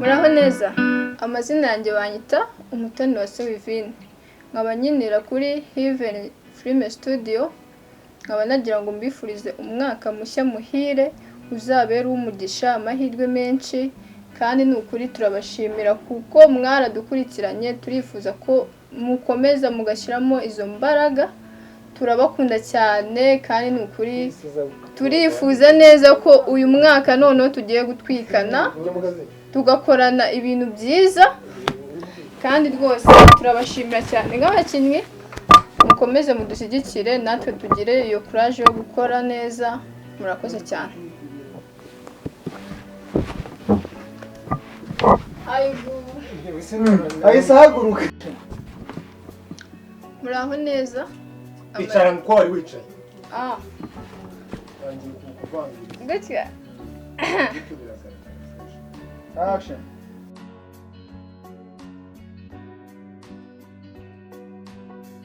Muraho neza. Amazina yanjye banyita umutoni wa Sewivine. Nkaba nyinira kuri Heaven Film Studio. Nkaba nagira ngo mbifurize umwaka mushya muhire uzabera umugisha amahirwe menshi kandi n'ukuri turabashimira kuko mwaradukurikiranye turifuza ko mukomeza mugashyiramo izo mbaraga. Turabakunda cyane kandi n'ukuri turifuza neza ko uyu mwaka none tugiye gutwikana tugakorana ibintu byiza kandi rwose turabashimira cyane nk'abakinnyi mukomeze mudushyigikire natwe tugire iyo courage yo gukora neza murakoze cyane. Ayisahaguruka. Muraho neza. Icara ngo wari wicaye. Gutya. Action.